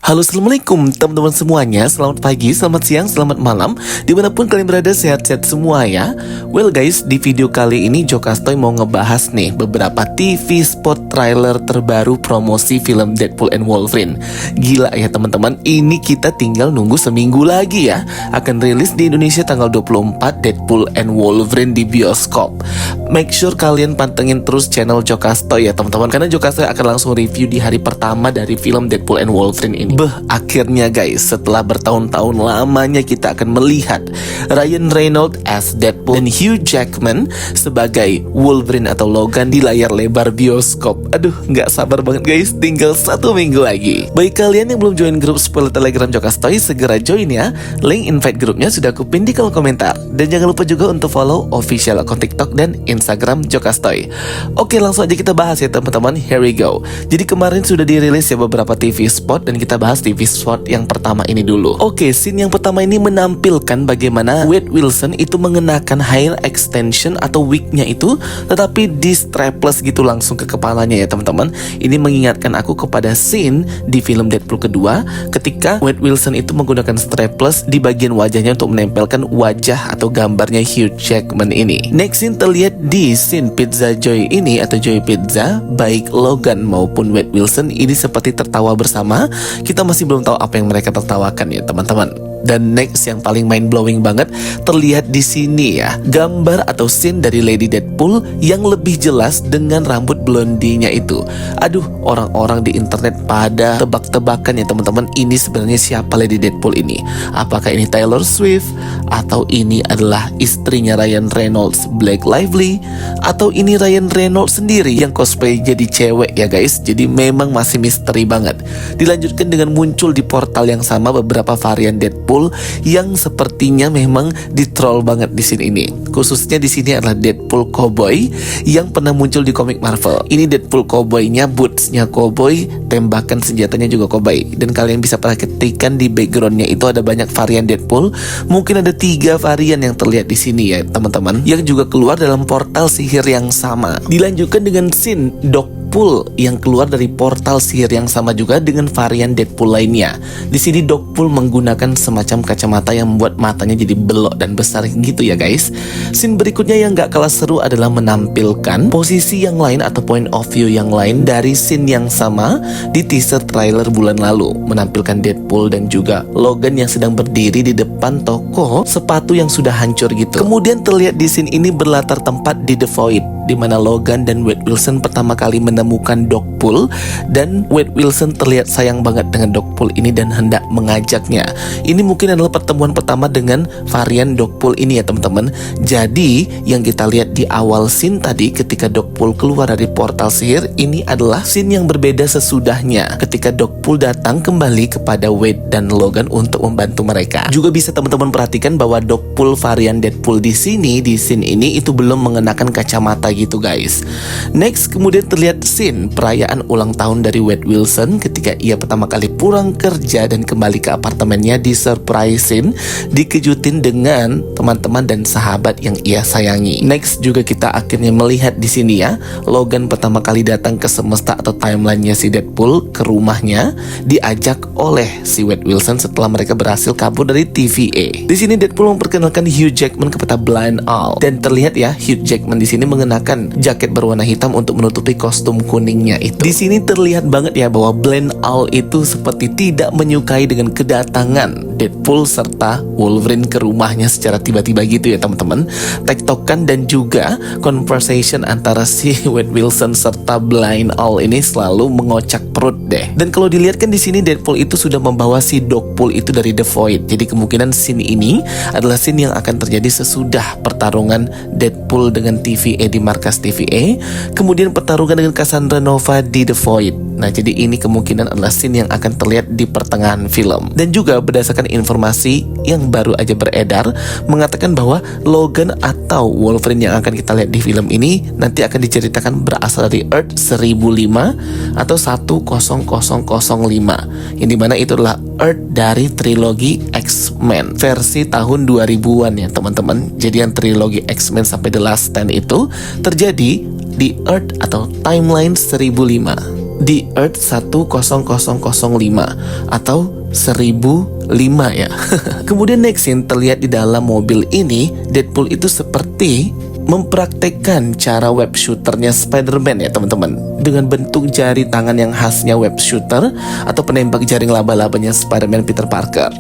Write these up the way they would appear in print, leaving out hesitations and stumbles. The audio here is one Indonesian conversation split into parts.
Halo, assalamualaikum teman-teman semuanya. Selamat pagi, selamat siang, selamat malam, dimanapun kalian berada, sehat-sehat semua ya. Well guys, di video kali ini Jokastoy mau ngebahas nih beberapa TV spot trailer terbaru promosi film Deadpool and Wolverine. Gila ya teman-teman, ini kita tinggal nunggu seminggu lagi ya. Akan rilis di Indonesia tanggal 24 Deadpool and Wolverine di bioskop. Make sure kalian pantengin terus channel Jokastoy ya teman-teman, karena Jokastoy akan langsung review di hari pertama dari film Deadpool and Wolverine ini. Akhirnya guys, setelah bertahun-tahun lamanya kita akan melihat Ryan Reynolds as Deadpool dan Hugh Jackman sebagai Wolverine atau Logan di layar lebar bioskop. Aduh, nggak sabar banget guys, tinggal 1 minggu lagi. Bagi kalian yang belum join grup spoiler Telegram Jokastoy, segera join ya. Link invite grupnya sudah aku pin di kolom komentar. Dan jangan lupa juga untuk follow official akun TikTok dan Instagram Jokastoy. Oke, langsung aja kita bahas ya teman-teman. Here we go. Jadi kemarin sudah dirilis ya beberapa TV spot, dan kita bahas TV spot yang pertama ini dulu. Oke, scene yang pertama ini menampilkan bagaimana Wade Wilson itu mengenakan hair extension atau wignya itu, tetapi di strapless gitu langsung ke kepalanya ya teman-teman. Ini mengingatkan aku kepada scene di film Deadpool kedua ketika Wade Wilson itu menggunakan strapless di bagian wajahnya untuk menempelkan wajah atau gambarnya Hugh Jackman ini. Next scene terlihat di scene Pizza Joy ini atau Joy Pizza, baik Logan maupun Wade Wilson ini seperti tertawa bersama. Kita masih belum tahu apa yang mereka tertawakan ya teman-teman. Dan next yang paling mind blowing banget terlihat di sini ya, gambar atau scene dari Lady Deadpool yang lebih jelas dengan rambut blondinya itu. Aduh, orang-orang di internet pada tebak-tebakan ya teman-teman, ini sebenarnya siapa Lady Deadpool ini? Apakah ini Taylor Swift, atau ini adalah istrinya Ryan Reynolds, Blake Lively, atau ini Ryan Reynolds sendiri yang cosplay jadi cewek ya guys. Jadi memang masih misteri banget. Dilanjutkan dengan muncul di portal yang sama beberapa varian Deadpool yang sepertinya memang di-troll banget di sini ini. Khususnya di sini adalah Deadpool Cowboy yang pernah muncul di komik Marvel. Ini Deadpool Cowboy-nya, boots-nya cowboy, tembakan senjatanya juga cowboy. Dan kalian bisa perhatikan di background-nya itu ada banyak varian Deadpool. Mungkin ada 3 varian yang terlihat di sini ya teman-teman, yang juga keluar dalam portal sihir yang sama. Dilanjutkan dengan scene Deadpool yang keluar dari portal sihir yang sama juga dengan varian Deadpool lainnya. Di sini Deadpool menggunakan semacam kacamata yang membuat matanya jadi belok dan besar gitu ya guys. Scene berikutnya yang gak kalah seru adalah menampilkan posisi yang lain atau point of view yang lain dari scene yang sama di teaser trailer bulan lalu, menampilkan Deadpool dan juga Logan yang sedang berdiri di depan toko sepatu yang sudah hancur gitu. Kemudian terlihat di scene ini berlatar tempat di The Void, di mana Logan dan Wade Wilson pertama kali menemukan Deadpool, dan Wade Wilson terlihat sayang banget dengan Deadpool ini dan hendak mengajaknya. Ini mungkin adalah pertemuan pertama dengan varian Deadpool ini ya teman-teman. Jadi yang kita lihat di awal scene tadi ketika Deadpool keluar dari portal sihir, ini adalah scene yang berbeda sesudahnya ketika Deadpool datang kembali kepada Wade dan Logan untuk membantu mereka. Juga bisa teman-teman perhatikan bahwa Deadpool varian Deadpool di sini, di scene ini itu belum mengenakan kacamata gitu guys. Next kemudian terlihat scene perayaan ulang tahun dari Wade Wilson ketika ia pertama kali pulang kerja dan kembali ke apartemennya, di surprisein, dikejutin dengan teman-teman dan sahabat yang ia sayangi. Next juga kita akhirnya melihat di sini ya, Logan pertama kali datang ke semesta atau timelinenya si Deadpool ke rumahnya, diajak oleh si Wade Wilson setelah mereka berhasil kabur dari TVA. Di sini Deadpool memperkenalkan Hugh Jackman kepada Blind Owl, dan terlihat ya Hugh Jackman di sini mengenakan jaket berwarna hitam untuk menutupi kostum kuningnya itu. Di sini terlihat banget ya bahwa Blind Owl itu seperti tidak menyukai dengan kedatangan Deadpool serta Wolverine ke rumahnya secara tiba-tiba gitu ya teman-teman. Tektokan dan juga conversation antara si Wade Wilson serta Blind Owl ini selalu mengocak perut deh. Dan kalau dilihat kan di sini Deadpool itu sudah membawa si Deadpool itu dari The Void. Jadi kemungkinan scene ini adalah scene yang akan terjadi sesudah pertarungan Deadpool dengan TVA di markas TVA, kemudian pertarungan dengan Cassandra Nova di The Void. Nah, jadi ini kemungkinan adalah scene yang akan terlihat di pertengahan film. Dan juga berdasarkan informasi yang baru aja beredar mengatakan bahwa Logan atau Wolverine yang akan kita lihat di film ini nanti akan diceritakan berasal dari Earth 1005 atau 10005, yang dimana itu adalah Earth dari trilogi X-Men versi tahun 2000-an ya teman-teman. Jadi yang trilogi X-Men sampai The Last Stand itu terjadi di Earth atau timeline 1005. di Earth 10005 atau 1005 ya. Kemudian next scene terlihat di dalam mobil ini Deadpool itu seperti mempraktekkan cara web shooternya Spider-Man ya teman-teman, dengan bentuk jari tangan yang khasnya web shooter atau penembak jaring laba-labanya Spider-Man Peter Parker.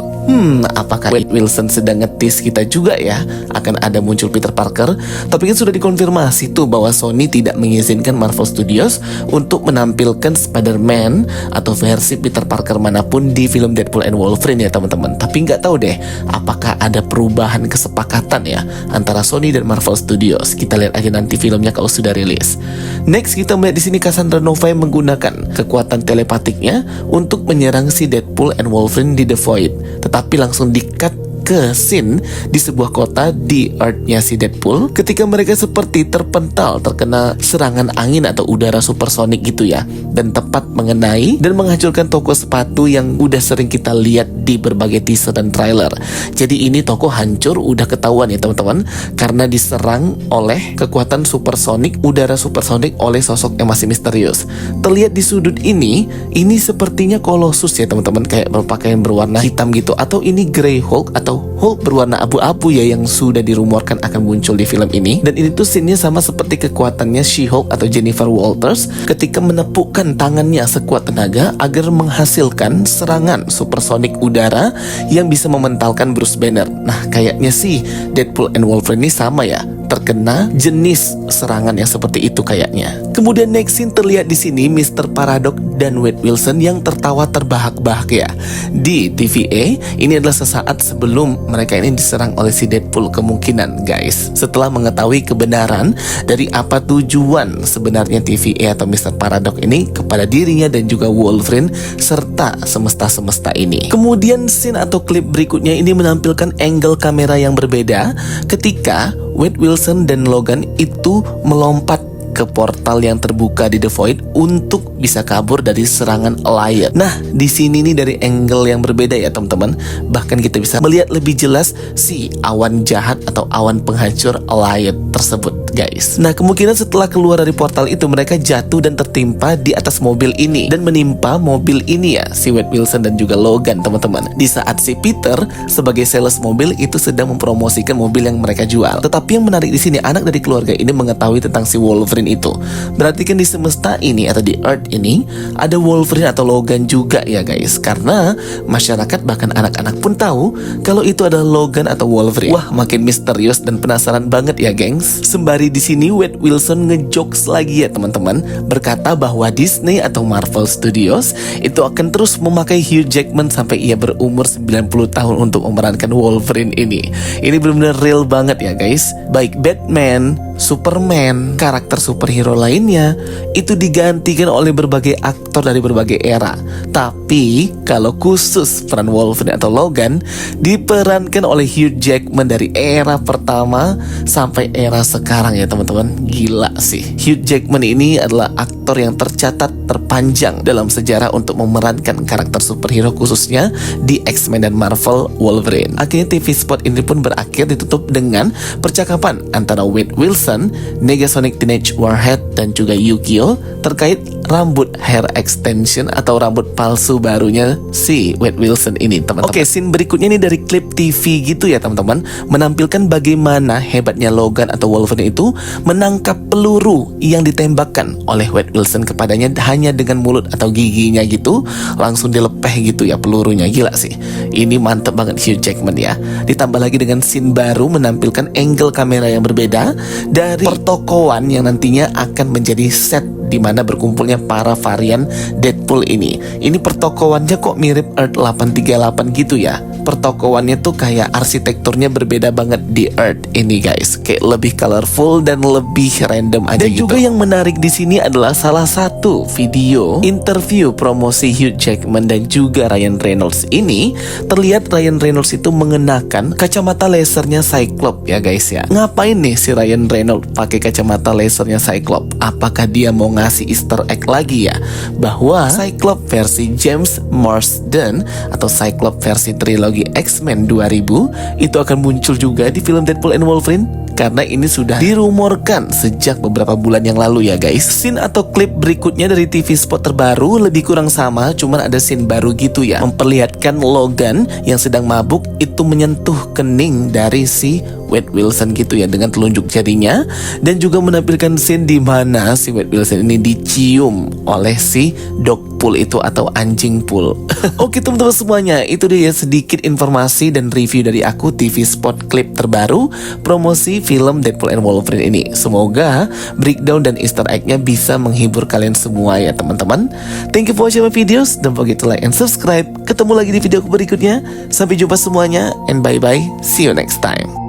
Apakah Wade Wilson sedang ngetis kita juga ya akan ada muncul Peter Parker? Tapi kan sudah dikonfirmasi tuh bahwa Sony tidak mengizinkan Marvel Studios untuk menampilkan Spider-Man atau versi Peter Parker manapun di film Deadpool and Wolverine ya teman-teman. Tapi nggak tahu deh apakah ada perubahan kesepakatan ya antara Sony dan Marvel Studios. Kita lihat aja nanti filmnya kalau sudah rilis. Next kita melihat di sini Cassandra Nova yang menggunakan kekuatan telepatiknya untuk menyerang si Deadpool and Wolverine di The Void. Tetapi langsung di-cut ke scene di sebuah kota di Earth-nya si Deadpool ketika mereka seperti terpental terkena serangan angin atau udara supersonik gitu ya, dan tepat mengenai dan menghancurkan toko sepatu yang udah sering kita lihat di berbagai teaser dan trailer. Jadi ini toko hancur udah ketahuan ya teman-teman, karena diserang oleh kekuatan supersonik, udara supersonik oleh sosok yang masih misterius. Terlihat di sudut ini sepertinya Colossus ya teman-teman, kayak berpakaian berwarna hitam gitu, atau ini Grey Hulk atau Hulk berwarna abu-abu ya yang sudah dirumorkan akan muncul di film ini. Dan ini tuh scene-nya sama seperti kekuatannya She-Hulk atau Jennifer Walters ketika menepukkan tangannya sekuat tenaga agar menghasilkan serangan supersonik udara yang bisa mementalkan Bruce Banner. Nah kayaknya sih Deadpool and Wolverine ini sama ya, terkena jenis serangan yang seperti itu kayaknya. Kemudian next scene terlihat di sini Mr. Paradox dan Wade Wilson yang tertawa terbahak-bahak ya. Di TVA ini adalah sesaat sebelum mereka ini diserang oleh si Deadpool kemungkinan guys. Setelah mengetahui kebenaran dari apa tujuan sebenarnya TVA atau Mr. Paradox ini kepada dirinya dan juga Wolverine serta semesta-semesta ini. Kemudian scene atau klip berikutnya ini menampilkan angle kamera yang berbeda ketika Wade Wilson dan Logan itu melompat ke portal yang terbuka di The Void untuk bisa kabur dari serangan Alliance. Nah, di sini nih dari angle yang berbeda ya teman-teman. Bahkan kita bisa melihat lebih jelas si awan jahat atau awan penghancur Alliance tersebut, guys. Nah, kemungkinan setelah keluar dari portal itu mereka jatuh dan tertimpa di atas mobil ini dan menimpa mobil ini ya, si Wade Wilson dan juga Logan, teman-teman. Di saat si Peter sebagai sales mobil itu sedang mempromosikan mobil yang mereka jual. Tetapi yang menarik di sini anak dari keluarga ini mengetahui tentang si Wolverine itu. Berarti kan di semesta ini atau di Earth ini ada Wolverine atau Logan juga ya guys, karena masyarakat bahkan anak-anak pun tahu kalau itu adalah Logan atau Wolverine. Wah, makin misterius dan penasaran banget ya gengs. Sembari di sini Wade Wilson ngejokes lagi ya teman-teman, berkata bahwa Disney atau Marvel Studios itu akan terus memakai Hugh Jackman sampai ia berumur 90 tahun untuk memerankan Wolverine ini. Ini benar-benar real banget ya guys. Baik Batman, Superman, karakter superhero lainnya itu digantikan oleh berbagai aktor dari berbagai era. Tapi kalau khusus peran Wolverine atau Logan diperankan oleh Hugh Jackman dari era pertama sampai era sekarang ya teman-teman. Gila sih. Hugh Jackman ini adalah aktor yang tercatat terpanjang dalam sejarah untuk memerankan karakter superhero khususnya di X-Men dan Marvel Wolverine. Akhirnya TV spot ini pun berakhir ditutup dengan percakapan antara Wade Wilson, Negasonic Teenage Warhead dan juga Yukio terkait rambut hair extension atau rambut palsu barunya si Wade Wilson ini teman-teman. Oke, scene berikutnya ini dari klip TV gitu ya teman-teman, menampilkan bagaimana hebatnya Logan atau Wolverine itu menangkap peluru yang ditembakkan oleh Wade Wilson kepadanya hanya dengan mulut atau giginya gitu, langsung dilepeh gitu ya pelurunya. Gila sih, ini mantep banget Hugh Jackman ya. Ditambah lagi dengan scene baru menampilkan angle kamera yang berbeda dari pertokoan yang nantinya akan menjadi set di mana berkumpulnya para varian Deadpool ini. Ini pertokoannya kok mirip Earth 838 gitu ya. Pertokoannya tuh kayak arsitekturnya berbeda banget di Earth ini guys. Kayak lebih colorful dan lebih random aja gitu. Dan juga yang menarik di sini adalah salah satu video interview promosi Hugh Jackman dan juga Ryan Reynolds ini. Terlihat Ryan Reynolds itu mengenakan kacamata lasernya Cyclops ya guys ya. Ngapain nih si Ryan Reynolds pakai kacamata lasernya Cyclops? Apakah dia mau ngasih Easter egg lagi ya bahwa Cyclops versi James Marsden atau Cyclops versi trilogi X-Men 2000 itu akan muncul juga di film Deadpool and Wolverine? karena ini sudah dirumorkan sejak beberapa bulan yang lalu ya guys. Scene atau klip berikutnya dari TV spot terbaru lebih kurang sama, cuman ada scene baru gitu ya, memperlihatkan Logan yang sedang mabuk itu menyentuh kening dari si Wade Wilson gitu ya dengan telunjuk jarinya, dan juga menampilkan scene di mana si Wade Wilson ini dicium oleh si dog pool itu atau anjing pool. Oke teman-teman semuanya, itu dia sedikit informasi dan review dari aku TV spot klip terbaru promosi film Deadpool and Wolverine ini. Semoga breakdown dan easter egg-nya bisa menghibur kalian semua ya teman-teman. Thank you for watching my videos. Don't forget to like and subscribe. Ketemu lagi di video berikutnya. Sampai jumpa semuanya and bye bye. See you next time.